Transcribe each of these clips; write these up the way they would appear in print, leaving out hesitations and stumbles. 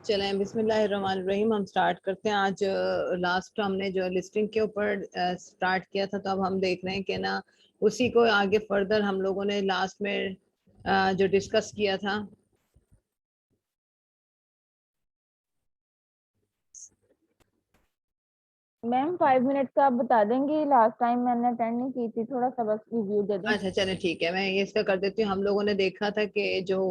चलें, बिस्मिल्लाहिर्रहमानिर्रहीम। हम स्टार्ट करते हैं। आज लास्ट हमने जो लिस्टिंग के ऊपर स्टार्ट किया था, तो अब हम देख रहे हैं कि ना उसी को आगे फर्दर हम लोगों ने लास्ट में जो डिस्कस किया था। मैम 5 मिनट का आप बता देंगी। लास्ट टाइम मैंने अटेंड नहीं की थी, थोड़ा सा बस रिव्यू दे दें। अच्छा चलें, ठीक है, मैं ये इसका कर देती हूँ। हम लोगों ने देखा था कि जो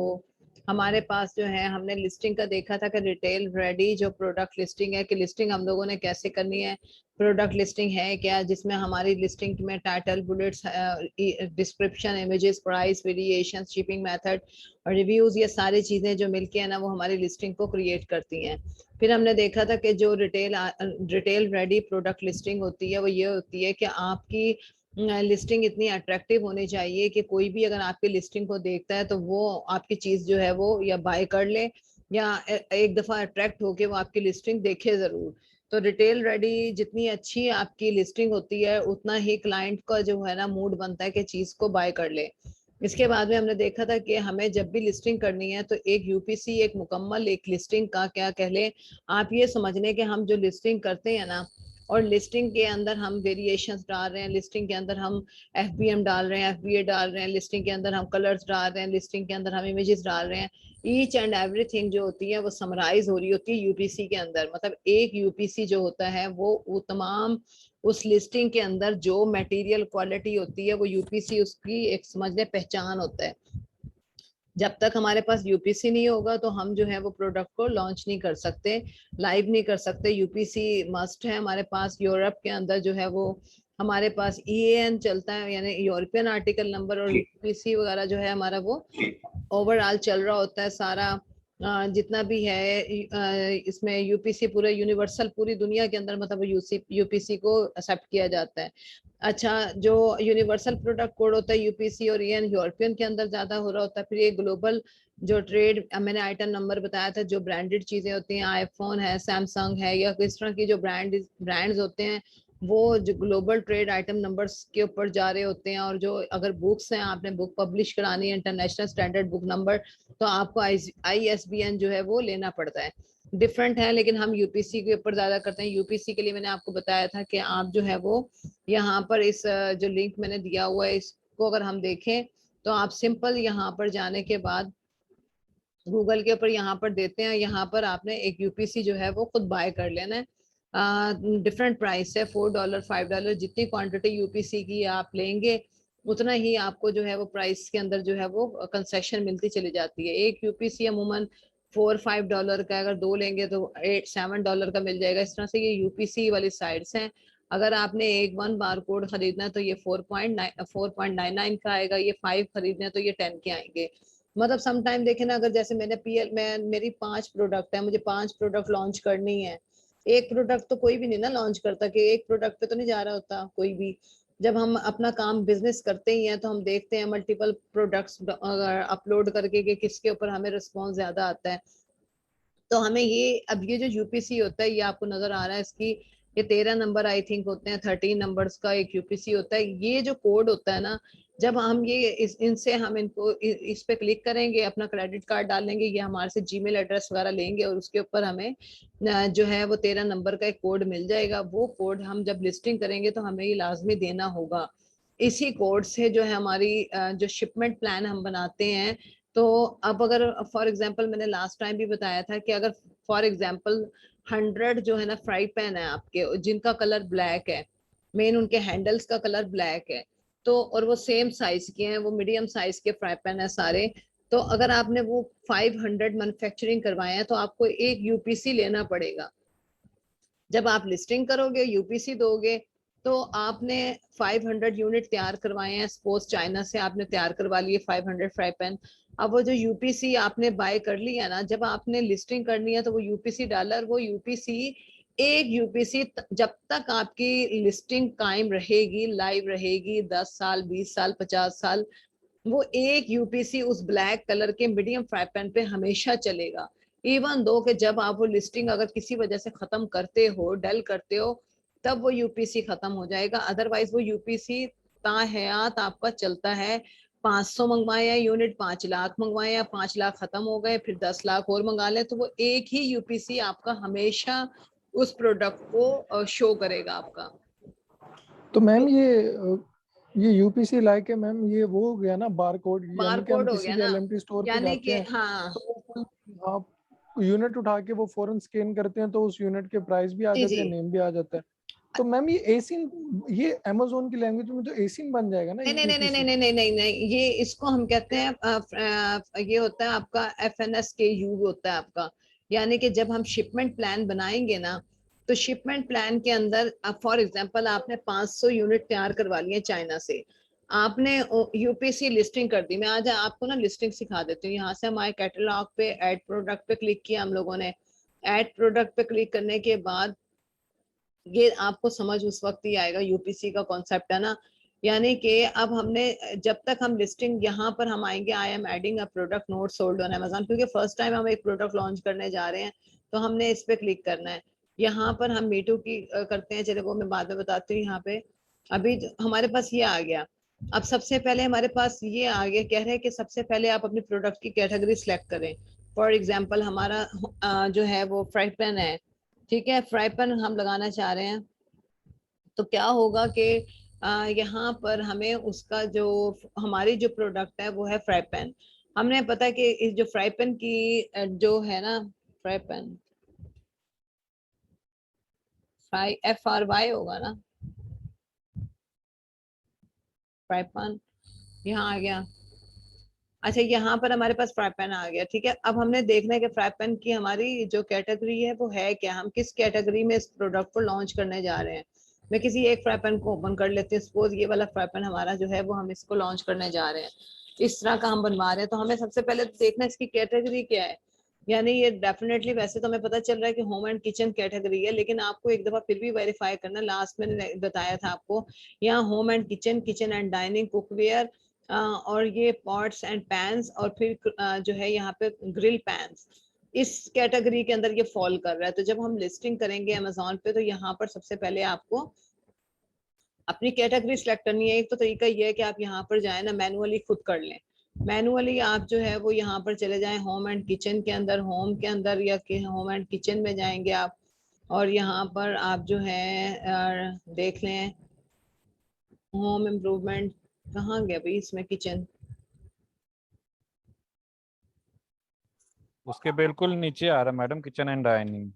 हमारे पास जो है, हमने लिस्टिंग का देखा था कि रिटेल रेडी जो प्रोडक्ट लिस्टिंग है, कि लिस्टिंग हम लोगों ने कैसे करनी है। प्रोडक्ट लिस्टिंग है क्या, जिसमें हमारी लिस्टिंग में title, bullets, description, images, price, variation, shipping method और रिव्यूज, ये सारी चीजें जो मिलके है ना, वो हमारी लिस्टिंग को क्रिएट करती हैं। फिर हमने देखा था कि जो रिटेल रेडी प्रोडक्ट लिस्टिंग होती है, वो ये होती है कि आपकी लिस्टिंग इतनी अट्रैक्टिव होनी चाहिए कि कोई भी अगर आपकी लिस्टिंग को देखता है तो वो आपकी चीज जो है वो या बाय कर ले, या एक दफा अट्रैक्ट होके वो आपकी लिस्टिंग देखे जरूर। तो रिटेल रेडी जितनी अच्छी आपकी लिस्टिंग होती है, उतना ही क्लाइंट का जो है ना मूड बनता है कि चीज को बाय कर ले। इसके बाद में हमने देखा था कि हमें जब भी लिस्टिंग करनी है तो एक यूपीसी, एक मुकम्मल एक लिस्टिंग का क्या कह ले आप, ये समझने के हम जो लिस्टिंग करते हैं ना, और लिस्टिंग के अंदर हम वेरिएशंस डाल रहे हैं, लिस्टिंग के अंदर हम एफबीएम डाल रहे हैं, एफबीए डाल रहे हैं, लिस्टिंग के अंदर हम कलर्स डाल रहे हैं, लिस्टिंग के अंदर हम इमेजेस डाल रहे हैं। ईच एंड एवरीथिंग जो होती है वो समराइज हो रही होती है यूपीसी के अंदर। मतलब एक यूपीसी जो होता है वो तमाम उस लिस्टिंग के अंदर जो मटेरियल क्वालिटी होती है, वो यूपीसी उसकी एक समझ ले पहचान होता है। जब तक हमारे पास यूपीसी नहीं होगा तो हम जो है वो प्रोडक्ट को लॉन्च नहीं कर सकते, लाइव नहीं कर सकते। यूपीसी मस्ट है हमारे पास। यूरोप के अंदर जो है वो हमारे पास ईएएन चलता है, यानी यूरोपियन आर्टिकल नंबर, और यूपीसी वगैरह जो है हमारा वो ओवरऑल चल रहा होता है सारा। जितना भी है इसमें यूपीसी पूरे यूनिवर्सल पूरी दुनिया के अंदर, मतलब यूपीसी को एक्सेप्ट किया जाता है। अच्छा, जो यूनिवर्सल प्रोडक्ट कोड होता है यूपीसी और ईएन यूरोपियन के अंदर ज्यादा हो रहा होता है। फिर ये ग्लोबल जो ट्रेड, मैंने आइटम नंबर बताया था, जो ब्रांडेड चीजें होती हैं, आईफोन है, सैमसंग है, या किस तरह की जो ब्रांड्स होते हैं, वो जो ग्लोबल ट्रेड आइटम नंबर्स के ऊपर जा रहे होते हैं। और जो अगर बुक्स हैं, आपने बुक पब्लिश करानी है इंटरनेशनल स्टैंडर्ड बुक नंबर, तो आपको आईएसबीएन जो है वो लेना पड़ता है। डिफरेंट है, लेकिन हम यूपीसी के ऊपर ज्यादा करते हैं। यूपीसी के लिए मैंने आपको बताया था कि आप जो है वो यहाँ पर इस जो लिंक मैंने दिया हुआ है, इसको अगर हम देखें तो आप सिंपल यहाँ पर जाने के बाद गूगल के ऊपर यहाँ पर देते हैं, यहाँ पर आपने एक यूपीसी जो है वो खुद बाय कर लेना है। डिफरेंट प्राइस है, $4, $5, जितनी क्वांटिटी यूपीसी की आप लेंगे उतना ही आपको जो है वो प्राइस के अंदर जो है वो कंसेशन मिलती चली जाती है। एक यूपीसी अमूमन $4-5 का, अगर दो लेंगे तो $8-7 का मिल जाएगा। इस तरह से ये यूपीसी वाली साइट्स हैं। अगर आपने एक 1 बार कोड खरीदना है तो ये 4.99 का आएगा, ये 5 खरीदना है तो ये 10 के आएंगे। मतलब सम टाइम देखे ना, अगर जैसे मैंने पीएल मैं मेरी 5 प्रोडक्ट है, मुझे 5 प्रोडक्ट लॉन्च करनी है। एक प्रोडक्ट तो कोई भी नहीं ना लॉन्च करता, कि एक प्रोडक्ट पे तो नहीं जा रहा होता कोई भी। जब हम अपना काम बिजनेस करते ही हैं तो हम देखते हैं मल्टीपल प्रोडक्ट्स अपलोड करके कि किसके ऊपर हमें रिस्पॉन्स ज्यादा आता है। तो हमें ये, अब ये जो यूपीसी होता है, ये आपको नजर आ रहा है इसकी, ये 13 नंबर आई थिंक होते हैं, 13 नंबर्स का एक यूपीसी होता है। ये जो कोड होता है ना, जब हम ये इनसे हम इनको इस पे क्लिक करेंगे, अपना क्रेडिट कार्ड डालेंगे, ये हमारे से जीमेल एड्रेस वगैरह लेंगे, और उसके ऊपर हमें जो है वो 13 नंबर का एक कोड मिल जाएगा। वो कोड हम जब लिस्टिंग करेंगे तो हमें ये लाजमी देना होगा। इसी कोड से जो है हमारी जो शिपमेंट प्लान हम बनाते हैं। तो अब अगर फॉर एग्जांपल, मैंने लास्ट टाइम भी बताया था कि अगर फॉर एग्जांपल 100 जो है ना फ्राई पैन है आपके, जिनका कलर ब्लैक है, मेन उनके हैंडल्स का कलर ब्लैक है, तो और वो सेम साइज के हैं, वो मीडियम साइज के फ्राई पैन है सारे। तो अगर आपने वो 500 मैन्युफैक्चरिंग करवाए हैं तो आपको एक यूपीसी लेना पड़ेगा। जब आप लिस्टिंग करोगे, यूपीसी दोगे, तो आपने 500 यूनिट तैयार करवाए हैं, सपोज चाइना से आपने तैयार करवा लिए 500 फ्राई पैन। अब वो जो यूपीसी आपने बाय कर लिया ना, जब आपने लिस्टिंग करनी है तो वो यूपीसी डाला, और वो यूपीसी एक यूपीसी जब तक आपकी लिस्टिंग कायम रहेगी, लाइव रहेगी, 10 साल, 20 साल, 50 साल, वो एक यूपीसी उस ब्लैक कलर के मीडियम फ्राई पैन पे हमेशा चलेगा। इवन दो कि जब आप वो लिस्टिंग अगर किसी वजह से खत्म करते हो, डल करते हो, तब वो यूपीसी खत्म हो जाएगा। अदरवाइज वो यूपीसी ताहयात आपका चलता है। 500 मंगवाए या यूनिट 5 लाख मंगवाए या 5 लाख खत्म हो गए, फिर 10 लाख और मंगा लें, तो वो एक ही यूपीसी आपका हमेशा उस प्रोडक्ट को शो करेगा आपका। तो मैम ये यूपीसी लाइक है मैम, ये वो हो गया ना बार कोड, यानी कि हम बारकोड हो किसी गया भी ना, एलएमटी स्टोर पे यानी जाते कि हैं हाँ तो वो कोई आप यूनिट उठा के वो फौरन स्कैन करते हैं तो उस यूनिट के प्राइस भी आ जी जाते जी। हैं, नेम भी आ जाता है। तो मैम ये एसिन, ये अमेजोन की लैंग्वेज में तो एसिन बन जाएगा ना नहीं नहीं नहीं नहीं यूपीसी? नहीं नहीं नहीं नहीं, ये इसको हम कहते हैं ये होता है आपका FNSKU होता है आपका। यानी कि जब हम शिपमेंट प्लान बनाएंगे ना, तो शिपमेंट प्लान के अंदर फॉर एग्जांपल आपने 500 यूनिट तैयार करवा लिए चाइना से, आपने यूपीसी लिस्टिंग कर दी। मैं आज आपको ना लिस्टिंग सिखा देती हूँ। यहाँ से हमारे कैटलॉग पे ऐड प्रोडक्ट पे क्लिक किया हम लोगों ने। ऐड प्रोडक्ट पे क्लिक करने के बाद ये आपको समझ उस वक्त ही आएगा, यूपीसी का कॉन्सेप्ट है ना। यानी कि अब हमने, जब तक हम लिस्टिंग यहाँ पर हम आएंगे, I am adding a product note sold on Amazon, क्योंकि फर्स्ट टाइम हम एक प्रोडक्ट लॉन्च करने जा रहे हैं, तो हमने इस पे क्लिक करना है। यहाँ पर हम मीटू की करते हैं, चलो वो मैं बाद में बताती हूँ। यहाँ पे अभी हमारे पास ये आ गया। अब सबसे पहले हमारे पास ये आ गया, कह रहे हैं कि सबसे पहले आप अपनी प्रोडक्ट की कैटेगरी सिलेक्ट करें। फॉर एग्जाम्पल हमारा जो है वो फ्राई पैन है, ठीक है, फ्राई पैन हम लगाना चाह रहे हैं। तो क्या होगा कि यहाँ पर हमें उसका जो हमारी जो प्रोडक्ट है वो है फ्राई पैन। हमने पता है कि इस जो फ्राई पैन की जो है ना, फ्राई पैन, फ्राई FRY होगा ना, फ्राई पैन यहाँ आ गया। अच्छा, यहाँ पर हमारे पास फ्राई पैन आ गया, ठीक है। अब हमने देखना है कि फ्राई पैन की हमारी जो कैटेगरी है वो है क्या, हम किस कैटेगरी में इस प्रोडक्ट को लॉन्च करने जा रहे हैं। मैं किसी एक फ्राई पैन को ओपन कर लेती हूँ। सपोज ये वाला फ्राई पैन हमारा जो है वो हम इसको लॉन्च करने जा रहे हैं, इस तरह का हम बनवा रहे हैं। तो हमें सबसे पहले देखना है इसकी कैटेगरी क्या है। यानी ये डेफिनेटली, वैसे तो हमें पता चल रहा है कि होम एंड किचन कैटेगरी है, लेकिन आपको एक दफा फिर भी वेरीफाई करना। लास्ट में बताया था आपको, यहाँ home and kitchen, kitchen and dining, cookware, और ये पॉट्स एंड पैन्स, और फिर जो है यहाँ पे ग्रिल पैन्स, इस कैटेगरी के अंदर ये फॉल कर रहा है। तो जब हम लिस्टिंग करेंगे अमेजोन पे, तो यहाँ पर सबसे पहले आपको अपनी कैटेगरी सिलेक्ट करनी है। एक तो तरीका ये है कि आप यहाँ पर जाए ना, मैनुअली खुद कर लें। मैनुअली आप जो है वो यहाँ पर चले जाएं होम एंड किचन के अंदर, होम के अंदर या होम एंड किचन में जाएंगे आप, और यहाँ पर आप जो है देख लें होम इम्प्रूवमेंट, कहाँ गया भाई इसमें किचन, उसके बिल्कुल नीचे आ रहा madam, kitchen and dining.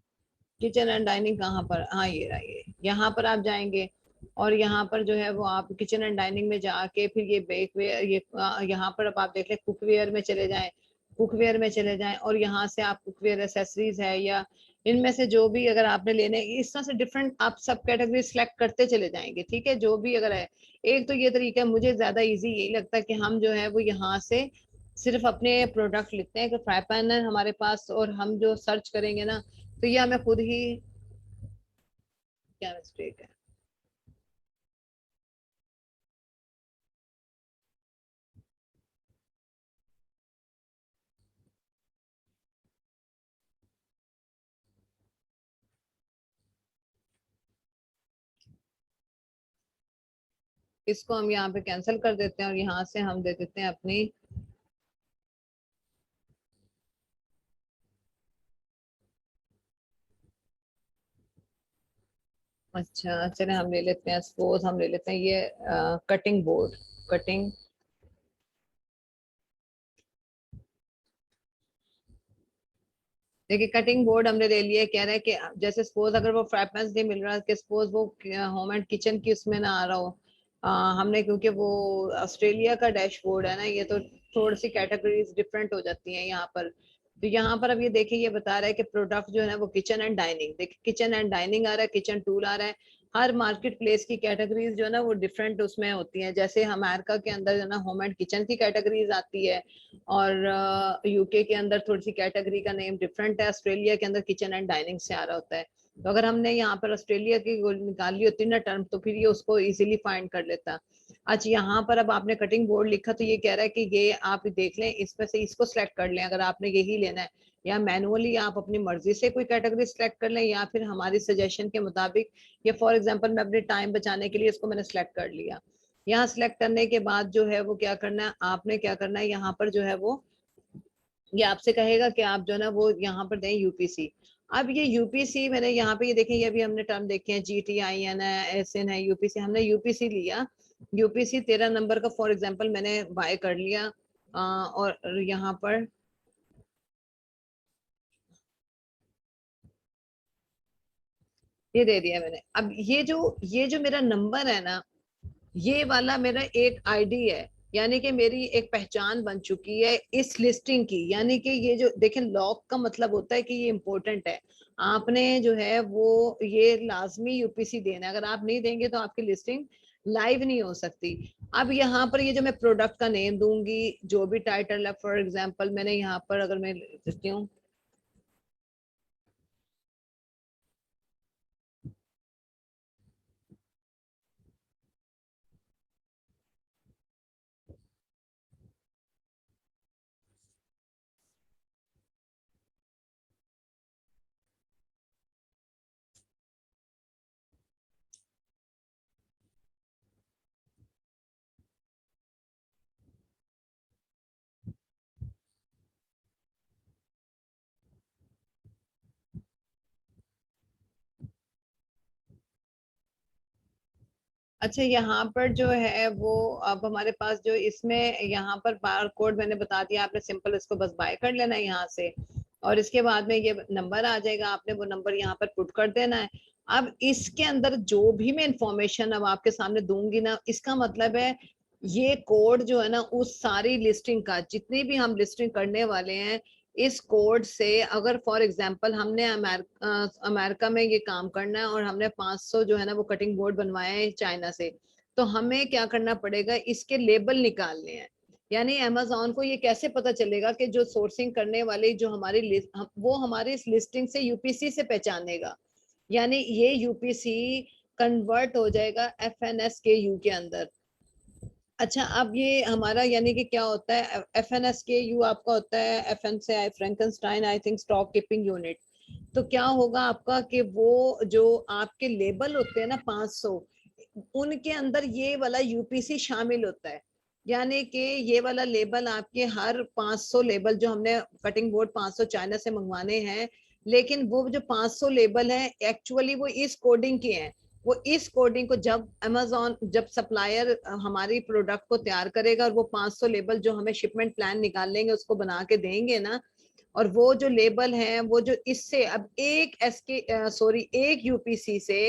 Kitchen and dining कहाँ पर, हाँ ये रहा, ये यहाँ पर आप जाएंगे, और यहाँ पर जो है वो आप किचन एंड डाइनिंग में जाके फिर ये बेकवेयर, ये यहाँ पर अब आप देख लें कुकवेयर में चले जाएं, कुकवेयर में चले जाएं, और यहाँ से आप कुकवेयर एसेसरीज है या इनमें से जो भी अगर आपने लेने, इस तरह से डिफरेंट आप सब कैटेगरी सिलेक्ट करते चले जाएंगे, ठीक है, जो भी अगर है। एक तो ये तरीका है, मुझे ज्यादा इजी यही लगता है कि हम जो है वो यहाँ से सिर्फ अपने प्रोडक्ट लिखते हैं कि फ्राई पैन है हमारे पास, और हम जो सर्च करेंगे ना, तो ये हमें खुद ही, क्या मिस्टेक है, इसको हम यहाँ पे कैंसिल कर देते हैं और यहाँ से हम दे देते हैं अपनी, अच्छा चले हम ले लेते हैं, सपोज हम ले लेते हैं ये कटिंग बोर्ड, कटिंग, देखिए कटिंग बोर्ड हमने ले लिया। कह रहा है कि जैसे सपोज अगर वो फ्राई पैन नहीं मिल रहा है, कि सपोज वो होम एंड किचन की उसमें ना आ रहा हो, हमने, क्योंकि वो ऑस्ट्रेलिया का डैशबोर्ड है ना ये, तो थोड़ी सी कैटेगरीज डिफरेंट हो जाती हैं यहाँ पर। तो यहाँ पर अब ये देखिए, ये बता रहा है कि प्रोडक्ट जो है ना वो किचन एंड डाइनिंग, देखिए किचन एंड डाइनिंग आ रहा है, किचन टूल आ रहा है। हर मार्केट प्लेस की कैटेगरीज जो है ना वो डिफरेंट उसमें होती हैं। जैसे अमेरिका के अंदर जो है ना होम एंड किचन की कैटेगरीज आती है, और यूके के अंदर थोड़ी सी कैटेगरी का नेम डिफरेंट है, ऑस्ट्रेलिया के अंदर किचन एंड डाइनिंग से आ रहा होता है। तो अगर हमने यहाँ पर ऑस्ट्रेलिया की निकाली होती ना टर्म, तो फिर ये उसको इजीली फाइंड कर लेता। अच्छा, यहाँ पर अब आपने कटिंग बोर्ड लिखा, तो ये कह रहा है कि ये आप देख लें, इसमें से इसको सिलेक्ट कर लें अगर आपने यही लेना है, या मैनुअली आप अपनी मर्जी से कोई कैटेगरी सिलेक्ट कर लें, या फिर हमारी सजेशन के मुताबिक, या फॉर एग्जांपल मैं अपने टाइम बचाने के लिए इसको मैंने सिलेक्ट कर लिया। यहाँ सिलेक्ट करने के बाद जो है वो क्या करना है, आपने क्या करना है यहाँ पर जो है वो, ये आपसे कहेगा कि आप जो है ना वो यहाँ पर दें यूपीसी। अब ये यूपीसी मैंने यहाँ पे ये देखें, ये भी हमने टर्म देखे हैं, GTIN है, SN है, यूपीसी, हमने यूपीसी लिया। यूपीसी 13 नंबर का फॉर एग्जांपल मैंने बाय कर लिया और यहाँ पर ये दे दिया मैंने। अब ये जो मेरा नंबर है ना, ये वाला मेरा एक आईडी है, यानी कि मेरी एक पहचान बन चुकी है इस लिस्टिंग की। यानी कि ये जो देखें, लॉक का मतलब होता है कि ये इंपॉर्टेंट है, आपने जो है वो ये लाजमी यूपीसी देना है, अगर आप नहीं देंगे तो आपकी लिस्टिंग लाइव नहीं हो सकती। अब यहाँ पर ये जो मैं प्रोडक्ट का नेम दूंगी, जो भी टाइटल है, फॉर एग्जाम्पल मैंने यहाँ पर अगर मैं लिखती हूँ अच्छा, यहाँ पर जो है वो अब हमारे पास जो इसमें यहाँ पर बार कोड मैंने बता दिया, आपने सिंपल इसको बस बाय कर लेना है यहाँ से, और इसके बाद में ये नंबर आ जाएगा, आपने वो नंबर यहाँ पर पुट कर देना है। अब इसके अंदर जो भी मैं इंफॉर्मेशन अब आपके सामने दूंगी ना, इसका मतलब है ये कोड जो है ना उस सारी लिस्टिंग का, जितनी भी हम लिस्टिंग करने वाले हैं, इस कोड से अगर फॉर एग्जांपल हमने अमेरिका में ये काम करना है और हमने 500 जो है ना वो कटिंग बोर्ड बनवाए हैं चाइना से, तो हमें क्या करना पड़ेगा, इसके लेबल निकालने हैं। यानी अमेजोन को ये कैसे पता चलेगा कि जो सोर्सिंग करने वाली जो हमारी लिस्ट, वो हमारी इस लिस्टिंग से यूपीसी से पहचानेगा, यानी ये यूपीसी कन्वर्ट हो जाएगा FNSKU के अंदर। अच्छा, अब ये हमारा यानी कि क्या होता है, FNSKU आपका होता है FNCI Frankenstein I think stock keeping unit. तो क्या होगा आपका कि वो जो आपके लेबल होते हैं ना 500, उनके अंदर ये वाला यूपीसी शामिल होता है। यानी कि ये वाला लेबल आपके हर 500 लेबल जो हमने कटिंग बोर्ड 500 चाइना से मंगवाने हैं, लेकिन वो जो 500 लेबल हैं एक्चुअली वो इस कोडिंग के हैं। वो इस कोडिंग को जब अमेजोन, जब सप्लायर हमारी प्रोडक्ट को तैयार करेगा और वो 500 लेबल जो हमें शिपमेंट प्लान निकाल लेंगे उसको बना के देंगे ना, और वो जो लेबल है वो जो इससे अब एक यूपीसी से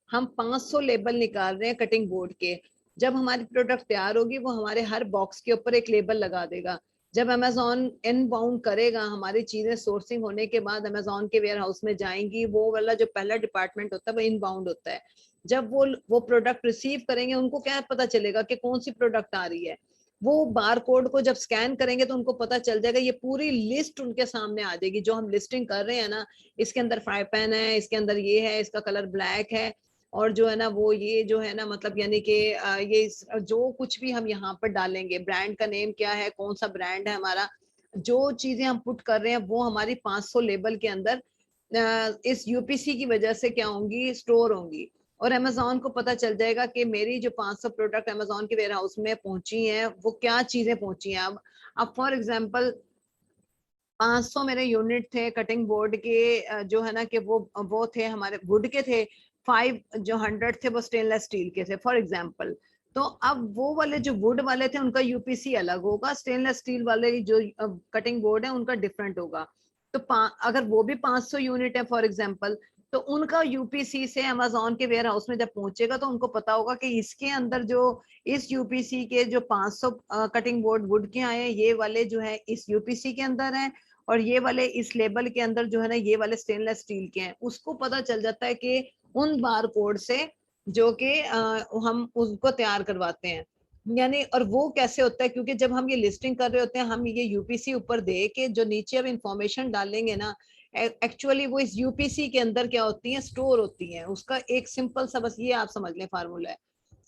हम 500 लेबल निकाल रहे हैं कटिंग बोर्ड के। जब हमारी प्रोडक्ट तैयार होगी वो हमारे हर बॉक्स के ऊपर एक लेबल लगा देगा। जब अमेजोन इनबाउंड करेगा, हमारी चीजें सोर्सिंग होने के बाद अमेजोन के वेयर हाउस में जाएंगी, वो वाला जो पहला डिपार्टमेंट होता है वो इनबाउंड होता है। जब वो प्रोडक्ट रिसीव करेंगे, उनको क्या पता चलेगा कि कौन सी प्रोडक्ट आ रही है, वो बार कोड को जब स्कैन करेंगे तो उनको पता चल जाएगा, ये पूरी लिस्ट उनके सामने आ जाएगी जो हम लिस्टिंग कर रहे हैं ना। इसके अंदर फ्राई पैन है, इसके अंदर ये है, इसका कलर ब्लैक है, और जो है ना वो ये जो है ना मतलब यानी कि ये जो कुछ भी हम यहाँ पर डालेंगे, ब्रांड का नेम क्या है, कौन सा ब्रांड है हमारा, जो चीजें हम पुट कर रहे हैं वो हमारी 500 लेबल के अंदर इस यूपीसी की वजह से क्या होंगी, स्टोर होंगी। और अमेजोन को पता चल जाएगा कि मेरी जो 500 प्रोडक्ट अमेजोन के वेयर हाउस में पहुंची हैं वो क्या चीजें पहुंची हैं। अब फॉर एग्जांपल 500 मेरे यूनिट थे कटिंग बोर्ड के, जो है ना कि वो थे हमारे वुड के थे, 5 जो 100 थे वो स्टेनलेस स्टील के थे फॉर एग्जांपल। तो अब वो वाले जो वुड वाले थे उनका यूपीसी अलग होगा, स्टेनलेस स्टील वाले जो कटिंग बोर्ड है उनका डिफरेंट होगा। तो अगर वो भी 500 यूनिट है फॉर एग्जांपल, तो उनका यूपीसी से अमेजोन के वेयर हाउस में जब पहुंचेगा तो उनको पता होगा कि इसके अंदर जो इस यूपीसी के जो 500 कटिंग बोर्ड वुड के आए हैं, ये वाले जो है इस यूपीसी के अंदर है, और ये वाले इस लेबल के अंदर जो है ना ये वाले स्टेनलेस स्टील के हैं। उसको पता चल जाता है कि उन बार कोड से जो कि हम उसको तैयार करवाते हैं। यानी और वो कैसे होता है, क्योंकि जब हम ये लिस्टिंग कर रहे होते हैं, हम ये यूपीसी ऊपर दे के जो नीचे अब इंफॉर्मेशन डालेंगे ना, एक्चुअली वो इस यूपीसी के अंदर क्या होती है, स्टोर होती है। उसका एक सिंपल सा बस ये आप समझ लें फार्मूला है।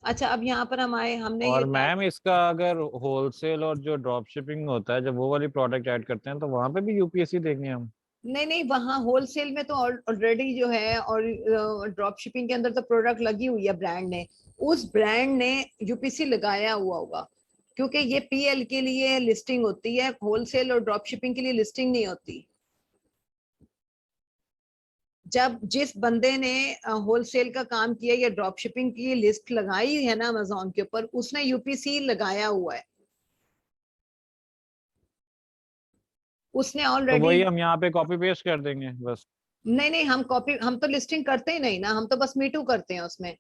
अच्छा, अब यहाँ पर हम आए, हमने ये और मैम इसका अगर होलसेल और जो ड्रॉप शिपिंग होता है, जब वो वाली प्रोडक्ट ऐड करते हैं तो वहां पे भी यूपीएससी देंगे हम? नहीं नहीं, वहाँ होलसेल में तो ऑलरेडी जो है, और ड्रॉप शिपिंग के अंदर तो प्रोडक्ट लगी हुई है ब्रांड ने, उस ब्रांड ने यूपीसी लगाया हुआ होगा, क्योंकि ये पीएल के लिए लिस्टिंग होती है, होलसेल और ड्रॉप शिपिंग के लिए लिस्टिंग नहीं होती। जब जिस बंदे ने होलसेल का काम किया या ड्रॉप शिपिंग की लिस्ट लगाई है ना अमेजोन के ऊपर, उसने यूपीसी लगाया हुआ है, उसने तो ऑलरेडी। वही हम यहाँ पे कॉपी पेस्ट कर देंगे बस। नहीं नहीं, हम तो लिस्टिंग करते ही नहीं ना, हम तो बस मीटू करते हैं उसमें।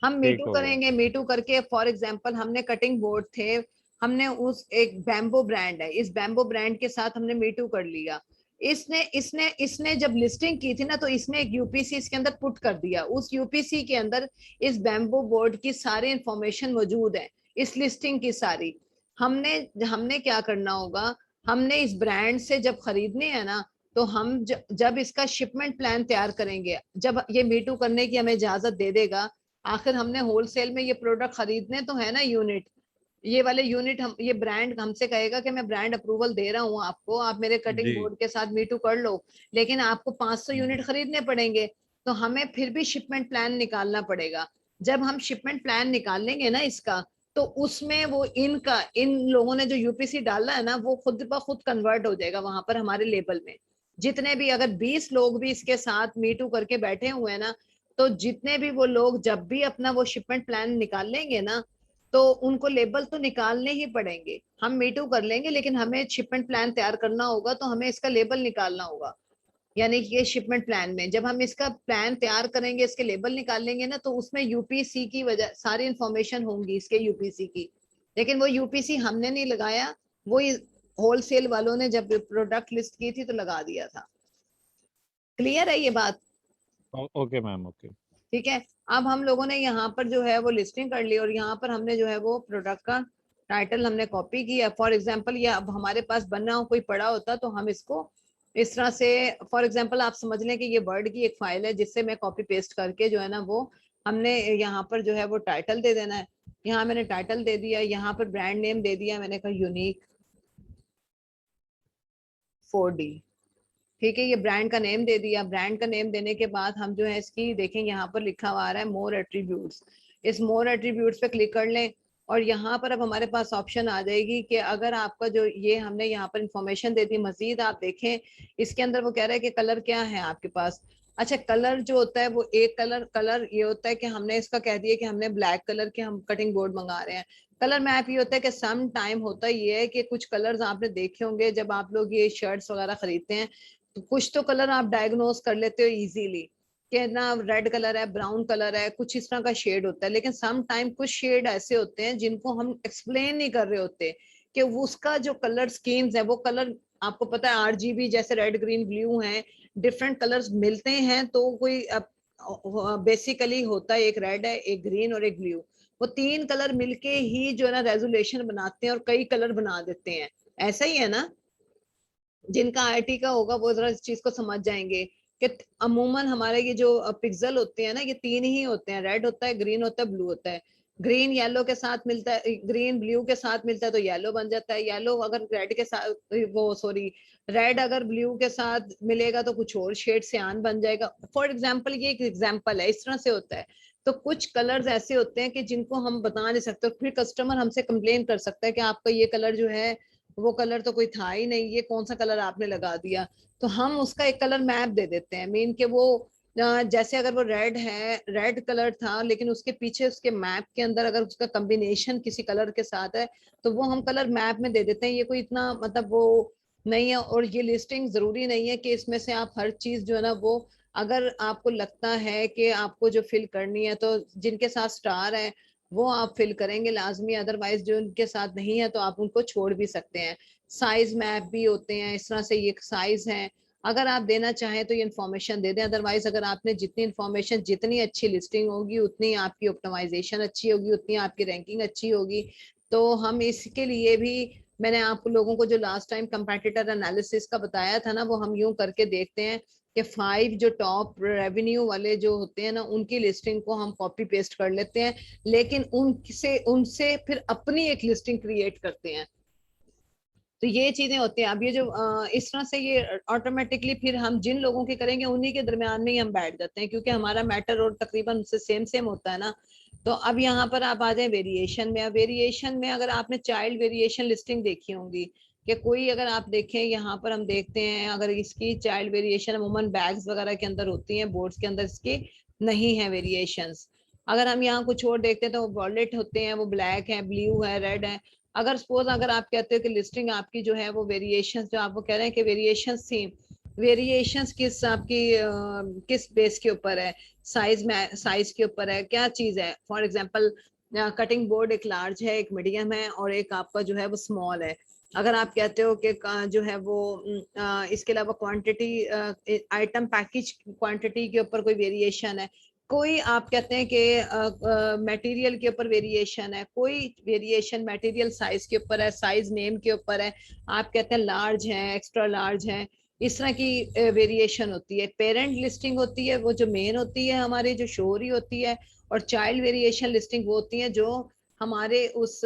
हम ठीक मीटू हो गया। करेंगे, मीटू करके फॉर एग्जांपल हमने कटिंग बोर्ड थे, हमने उस एक बैम्बो ब्रांड है, इस बैम्बो ब्रांड के साथ हमने मीटू कर लिया। इसने इसने इसने जब लिस्टिंग की थी ना, तो इसने एक यूपीसी इसके अंदर पुट कर दिया, उस यूपीसी के अंदर इस बैम्बो बोर्ड की सारी इंफॉर्मेशन मौजूद है, इस लिस्टिंग की सारी। हमने हमने क्या करना होगा, हमने इस ब्रांड से जब खरीदने हैं ना, तो हम जब इसका शिपमेंट प्लान तैयार करेंगे, जब ये मीटू करने की हमें इजाजत दे देगा, आखिर हमने होलसेल में ये प्रोडक्ट खरीदने तो है ना यूनिट, ये वाले यूनिट हम, ये ब्रांड हमसे कहेगा कि मैं ब्रांड अप्रूवल दे रहा हूँ आपको, आप मेरे कटिंग जी। बोर्ड के साथ मीटू कर लो, लेकिन आपको 500 यूनिट खरीदने पड़ेंगे, तो हमें फिर भी शिपमेंट प्लान निकालना पड़ेगा। जब हम शिपमेंट प्लान निकालेंगे ना इसका, तो उसमें वो इनका, इन लोगों ने जो यूपीसी डाला है ना, वो खुद ब खुद कन्वर्ट हो जाएगा वहां पर हमारे लेबल में। जितने भी, अगर 20 लोग भी इसके साथ मीटू करके बैठे हुए हैं ना, तो जितने भी वो लोग जब भी अपना वो शिपमेंट प्लान निकाल लेंगे ना, तो उनको लेबल तो निकालने ही पड़ेंगे। हम मीटू कर लेंगे, लेकिन हमें शिपमेंट प्लान तैयार करना होगा, तो हमें इसका लेबल निकालना होगा। यानी ये शिपमेंट प्लान में जब हम इसका प्लान तैयार करेंगे, इसके लेबल निकालेंगे ना, तो उसमें यूपीसी की वजह सारी इंफॉर्मेशन होंगी इसके यूपीसी की, लेकिन वो यूपीसी हमने नहीं लगाया, वो होलसेल वालों ने जब प्रोडक्ट लिस्ट की थी तो लगा दिया था। क्लियर है ये बात? Okay ma'am, okay. ठीक है। अब हम लोगों ने यहाँ पर जो है वो लिस्टिंग कर ली, और यहाँ पर हमने जो है वो प्रोडक्ट का टाइटल हमने कॉपी किया। फॉर एग्जांपल ये अब हमारे पास बनना हो कोई पड़ा होता, तो हम इसको इस तरह से, फॉर एग्जांपल आप समझ लें कि ये वर्ड की एक फाइल है, जिससे मैं कॉपी पेस्ट करके जो है ना, वो हमने यहाँ पर जो है वो टाइटल दे देना है। यहाँ मैंने टाइटल दे दिया, यहाँ पर ब्रांड नेम दे दिया, मैंने कहा यूनिक 4D। ठीक है, ये ब्रांड का नेम दे दिया। ब्रांड का नेम देने के बाद हम जो है इसकी देखें, यहाँ पर लिखा हुआ आ रहा है मोर एट्रीब्यूट्स, इस मोर एट्रीब्यूट्स पे क्लिक कर लें, और यहाँ पर अब हमारे पास ऑप्शन आ जाएगी कि अगर आपका जो ये हमने यहाँ पर इंफॉर्मेशन दे दी मजीद, आप देखें इसके अंदर वो कह रहा है कि कलर क्या है आपके पास। अच्छा, कलर जो होता है वो एक कलर कलर ये होता है कि हमने इसका कह दिया कि हमने ब्लैक कलर के हम कटिंग बोर्ड मंगा रहे हैं। कलर मैप ये होता है कि सम टाइम होता ये है कि कुछ कलर्स आपने देखे होंगे जब आप लोग ये शर्ट्स वगैरह खरीदते हैं, तो कुछ तो कलर आप डायग्नोज कर लेते हो इजीली कि ना रेड कलर है, ब्राउन कलर है, कुछ इस तरह का शेड होता है। लेकिन सम टाइम कुछ शेड ऐसे होते हैं जिनको हम एक्सप्लेन नहीं कर रहे होते, कि वो उसका जो कलर स्कीम्स है, वो कलर आपको पता है आरजीबी जैसे रेड ग्रीन ब्लू हैं, डिफरेंट कलर्स मिलते हैं, तो कोई बेसिकली होता है एक रेड है, एक ग्रीन और एक ब्लू। वो तीन कलर मिलके ही जो है ना रेजोल्यूशन बनाते हैं और कई कलर बना देते हैं। ऐसा ही है ना? जिनका आईटी का होगा वो जरा इस चीज को समझ जाएंगे कि अमूमन हमारे ये जो पिक्सल होते हैं ना, ये तीन ही होते हैं, रेड होता है, ग्रीन होता है, ब्लू होता है। ग्रीन येलो के साथ मिलता है, ग्रीन ब्लू के साथ मिलता है तो येलो बन जाता है, येलो अगर रेड के साथ, वो सॉरी, रेड अगर ब्लू के साथ मिलेगा तो कुछ और शेड सियान बन जाएगा। फॉर एग्जाम्पल, ये एक एग्जाम्पल है, इस तरह से होता है। तो कुछ कलर्स ऐसे होते हैं कि जिनको हम बता नहीं सकते, फिर कस्टमर हमसे कंप्लेन कर सकता है कि आपका ये कलर जो है, वो कलर तो कोई था ही नहीं, ये कौन सा कलर आपने लगा दिया। तो हम उसका एक कलर मैप दे देते हैं, मीन के वो जैसे अगर वो रेड है, रेड कलर था, लेकिन उसके पीछे उसके मैप के अंदर अगर उसका कॉम्बिनेशन किसी कलर के साथ है, तो वो हम कलर मैप में दे देते हैं। ये कोई इतना मतलब वो नहीं है, और ये लिस्टिंग जरूरी नहीं है कि इसमें से आप हर चीज जो है ना वो, अगर आपको लगता है कि आपको जो फिल करनी है, तो जिनके साथ स्टार है वो आप फिल करेंगे लाजमी, अदरवाइज जो उनके साथ नहीं है तो आप उनको छोड़ भी सकते हैं। साइज मैप भी होते हैं इस तरह से, ये साइज है, अगर आप देना चाहें तो ये इन्फॉर्मेशन दे दें, अदरवाइज अगर आपने जितनी इन्फॉर्मेशन, जितनी अच्छी लिस्टिंग होगी उतनी आपकी ऑप्टिमाइजेशन अच्छी होगी, उतनी आपकी रैंकिंग अच्छी होगी। तो हम इसके लिए भी, मैंने आप लोगों को जो लास्ट टाइम कंपेटिटर एनालिसिस का बताया था ना, वो हम यूं करके देखते हैं कि 5 जो टॉप रेवेन्यू वाले जो होते हैं ना, उनकी लिस्टिंग को हम कॉपी पेस्ट कर लेते हैं, लेकिन उनसे उनसे फिर अपनी एक लिस्टिंग क्रिएट करते हैं। तो ये चीजें होती हैं। अब ये जो इस तरह से ये ऑटोमेटिकली फिर हम जिन लोगों के करेंगे उन्हीं के दरमियान में ही हम बैठ जाते हैं, क्योंकि हमारा मैटर और तकरीबन उससे सेम सेम होता है ना। तो अब यहाँ पर आप आ जाए वेरिएशन में। अब वेरिएशन में अगर आपने चाइल्ड वेरिएशन लिस्टिंग देखी होंगी कि कोई, अगर आप देखें यहाँ पर हम देखते हैं, अगर इसकी चाइल्ड वेरिएशन अमूमन बैग्स वगैरह के अंदर होती हैं, बोर्ड्स के अंदर इसकी नहीं है वेरिएशंस। अगर हम यहाँ कुछ और देखते हैं तो वो वॉलेट होते हैं, वो ब्लैक है, ब्लू है, रेड है। अगर सपोज अगर आप कहते हो कि लिस्टिंग आपकी जो है वो वेरिएशंस, जो आपको कह रहे हैं कि वेरिएशंस थी, वेरिएशंस किस आपकी किस बेस के ऊपर है, साइज में, साइज के ऊपर है, क्या चीज है। फॉर एग्जांपल कटिंग बोर्ड एक लार्ज है, एक मीडियम है और एक आपका जो है वो स्मॉल है। अगर आप कहते हो कि जो है वो इसके अलावा क्वांटिटी, आइटम पैकेज क्वांटिटी के ऊपर कोई वेरिएशन है, कोई आप कहते हैं कि मटेरियल के ऊपर वेरिएशन है, कोई वेरिएशन मटेरियल साइज के ऊपर है, साइज नेम के ऊपर है, आप कहते हैं लार्ज है, एक्स्ट्रा लार्ज है, इस तरह की वेरिएशन होती है। पेरेंट लिस्टिंग होती है वो जो मेन होती है हमारी, जो शो हो रही होती है, और चाइल्ड वेरिएशन लिस्टिंग वो होती है जो हमारे उस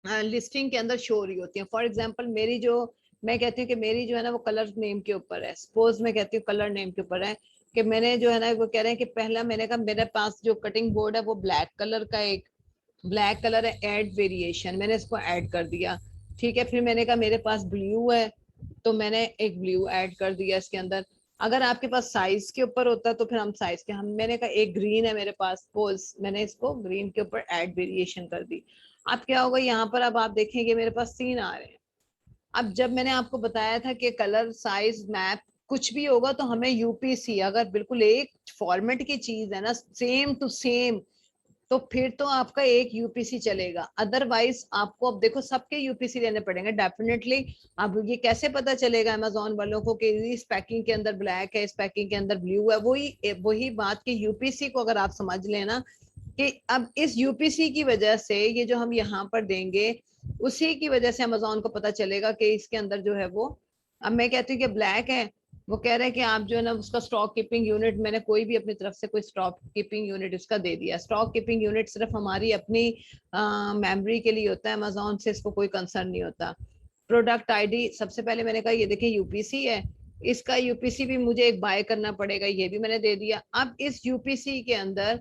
लिस्टिंग के अंदर शो हो रही होती है। फॉर एग्जाम्पल मेरी जो, मैं कहती हूँ कि मेरी जो है ना वो कलर नेम के ऊपर है, सपोज मैं कहती हूँ कलर नेम के ऊपर है कि मैंने जो है ना वो कह रहे हैं कि पहला मैंने कहा मेरे पास जो कटिंग बोर्ड है वो ब्लैक कलर का, एक ब्लैक कलर है, ऐड वेरिएशन, मैंने इसको ऐड कर दिया। ठीक है, फिर मैंने कहा मेरे पास ब्लू है तो मैंने एक ब्लू ऐड कर दिया इसके अंदर। अगर आपके पास साइज के ऊपर होता तो फिर हम साइज के, हम मैंने कहा एक ग्रीन है मेरे पास, सपोज मैंने इसको ग्रीन के ऊपर ऐड वेरिएशन कर दी। अब क्या होगा यहाँ पर, अब आप देखेंगे मेरे पास 3 आ रहे हैं। अब जब मैंने आपको बताया था कि कलर साइज मैप कुछ भी होगा तो हमें यूपीसी, अगर बिल्कुल एक फॉर्मेट की चीज है ना सेम टू सेम, तो फिर तो आपका एक यूपीसी चलेगा। अदरवाइज आपको, अब देखो सबके यूपीसी लेने पड़ेंगे डेफिनेटली। अब ये कैसे पता चलेगा अमेजोन वालों को कि इस पैकिंग के अंदर ब्लैक है, इस पैकिंग के अंदर ब्लू है। वही बात की यूपीसी को अगर आप समझ लेना कि अब इस यूपीसी की वजह से ये जो हम यहाँ पर देंगे उसी की वजह से अमेजोन को पता चलेगा कि इसके अंदर जो है वो, अब मैं कहती हूँ कि ब्लैक है, वो कह रहे हैं कि आप जो है ना उसका स्टॉक कीपिंग यूनिट, मैंने कोई भी अपनी तरफ से कोई स्टॉक कीपिंग यूनिट इसका दे दिया। स्टॉक कीपिंग यूनिट सिर्फ हमारी अपनी मेमोरी के लिए होता है, अमेजोन से इसको कोई कंसर्न नहीं होता। प्रोडक्ट आईडी, सबसे पहले मैंने कहा ये देखिए यूपीसी है, इसका यूपीसी भी मुझे एक बाय करना पड़ेगा, ये भी मैंने दे दिया। अब इस यूपीसी के अंदर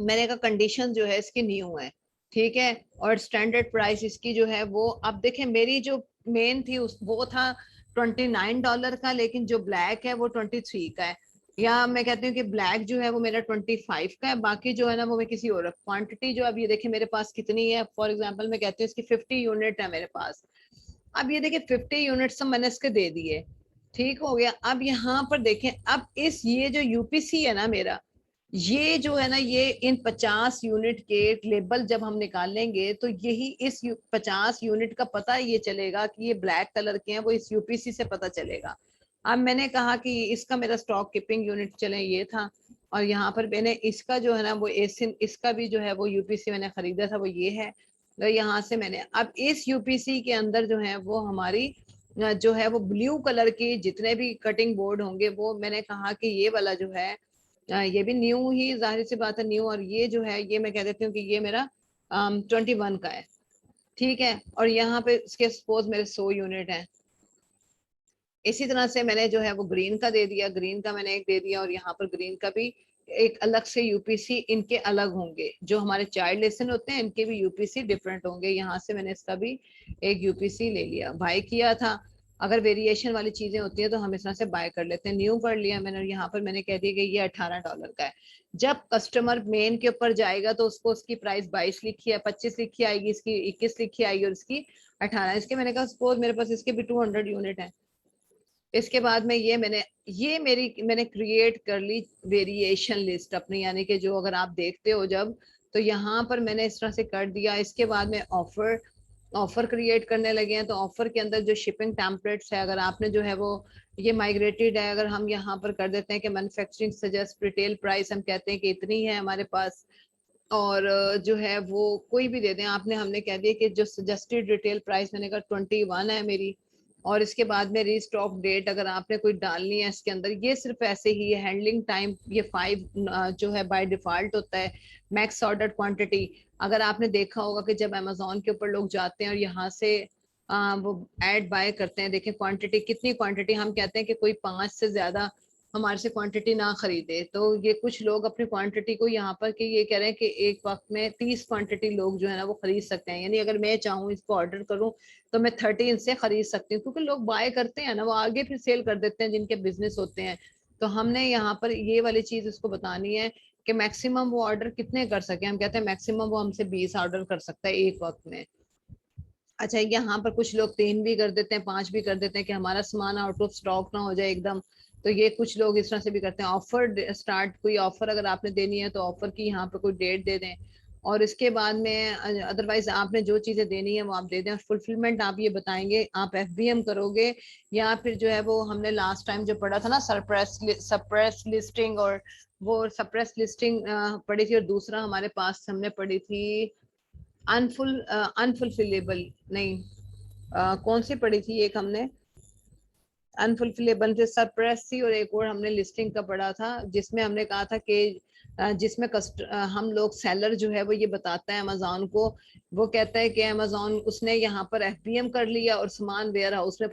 मैंने कहा कंडीशन जो है इसकी न्यू है, ठीक है, और स्टैंडर्ड प्राइस इसकी जो है वो, अब देखें मेरी जो मेन थी उस वो था $29 का, लेकिन जो ब्लैक है वो 23 का है। या मैं कहती हूँ कि ब्लैक जो है वो मेरा 25 का है, बाकी जो है ना वो मैं किसी और, क्वांटिटी जो, अब ये देखिए मेरे पास कितनी है। फॉर एग्जांपल मैं कहती हूँ इसकी 50 यूनिट है मेरे पास। अब ये देखिए 50 यूनिट्स मैंने इसके दे दिए, ठीक हो गया। अब यहाँ पर देखें, अब इस ये जो यूपीसी है ना मेरा, ये जो है ना, ये इन 50 यूनिट के लेबल जब हम निकालेंगे तो यही इस 50 यूनिट का पता ये चलेगा कि ये ब्लैक कलर के हैं, वो इस यूपीसी से पता चलेगा। अब मैंने कहा कि इसका मेरा स्टॉक कीपिंग यूनिट चले ये था, और यहाँ पर मैंने इसका जो है ना वो एसिन, इसका भी जो है वो यूपीसी मैंने खरीदा था वो ये है। तो यहाँ से मैंने अब इस यूपीसी के अंदर जो है वो हमारी जो है वो ब्लू कलर की जितने भी कटिंग बोर्ड होंगे वो मैंने कहा कि ये वाला जो है ये भी न्यू ही, जाहिर सी बात है न्यू, और ये जो है ये मैं कह देती हूँ कि ये मेरा 21 का है, ठीक है। और यहाँ पे इसके सपोज मेरे 100 यूनिट है। इसी तरह से मैंने जो है वो ग्रीन का दे दिया, ग्रीन का मैंने एक दे दिया, और यहाँ पर ग्रीन का भी एक अलग से यूपीसी, इनके अलग होंगे, जो हमारे चाइल्ड लेसन होते हैं इनके भी यूपीसी डिफरेंट होंगे। यहाँ से मैंने इसका भी एक यूपीसी ले लिया, बाय किया था। अगर वेरिएशन वाली चीजें होती है तो हम इस तरह से बाय कर लेते हैं। न्यू कर लिया मैंने, और यहाँ पर मैंने कह दिया कि ये $18 का है। जब कस्टमर मेन के ऊपर जाएगा तो उसको उसकी प्राइस 22 लिखी है, 25 लिखी आएगी, इसकी 21 लिखी आएगी, और इसकी 18। इसके मैंने कहा सपोज मेरे पास इसके भी 200 यूनिट है। इसके बाद में मैंने क्रिएट कर ली वेरिएशन लिस्ट अपनी, यानी कि जो अगर आप देखते हो जब, तो यहाँ पर मैंने इस तरह से कर दिया। इसके बाद में ऑफर क्रिएट करने लगे हैं, तो ऑफर के अंदर जो शिपिंग टेम्पलेट्स है, अगर आपने जो है वो ये माइग्रेटेड है, अगर हम यहाँ पर कर देते हैं कि मैन्युफैक्चरिंग सजेस्ट रिटेल प्राइस, हम कहते हैं कि इतनी है हमारे पास, और जो है वो कोई भी दे दें आपने, हमने कह दिया कि जो सजेस्टेड रिटेल प्राइस मैंने कहा 21 है मेरी, और इसके बाद में रीस्टॉक डेट अगर आपने कोई डालनी है इसके अंदर, ये सिर्फ ऐसे ही है। हैंडलिंग टाइम ये 5 जो है बाय डिफॉल्ट होता है। मैक्स ऑर्डर क्वांटिटी, अगर आपने देखा होगा कि जब अमेजोन के ऊपर लोग जाते हैं और यहाँ से वो ऐड बाय करते हैं, देखें क्वांटिटी कितनी क्वांटिटी, हम कहते हैं कि कोई 5 से ज्यादा हमारे से क्वांटिटी ना खरीदे, तो ये कुछ लोग अपनी क्वांटिटी को यहाँ पर कि ये कह रहे हैं कि एक वक्त में 30 क्वांटिटी लोग जो है ना वो खरीद सकते हैं, यानी अगर मैं चाहूँ इसको ऑर्डर करूँ तो मैं 30 से खरीद सकती हूँ, क्योंकि लोग बाय करते हैं ना, वो आगे फिर सेल कर देते हैं जिनके बिजनेस होते हैं। तो हमने यहाँ पर ये वाली चीज उसको बतानी है कि मैक्सिमम वो ऑर्डर कितने कर सके, हम कहते हैं मैक्सिमम वो हमसे 20 ऑर्डर कर सकता है एक वक्त में। अच्छा, यहाँ पर कुछ लोग 3 भी कर देते हैं, 5 भी कर देते हैं कि हमारा सामान आउट ऑफ स्टॉक ना हो जाए एकदम, तो ये कुछ लोग इस तरह से भी करते हैं। ऑफर स्टार्ट, कोई ऑफर अगर आपने देनी है तो ऑफर की यहाँ पे कोई डेट दे दें, और इसके बाद में अदरवाइज आपने जो चीजें देनी है वो आप दे दें। फुलफिलमेंट आप ये बताएंगे आप FBM करोगे या फिर जो है वो हमने लास्ट टाइम जो पढ़ा था ना सप्रेस लिस्टिंग, और वो सप्रेस लिस्टिंग पढ़ी थी, और दूसरा हमारे पास हमने पढ़ी थी अनफुलफिलेबल नहीं, कौन सी पढ़ी थी, एक हमने अनफुलफिलेबल से सरप्रेस थी, और एक और हमने लिस्टिंग का पढ़ा था जिसमें हमने कहा था कि जिसमें हम लोग सेलर जो है वो ये बताता है अमेजोन को, वो कहता है कि अमेजोन उसने यहाँ पर FBM कर लिया और सामान वेयर हाउस में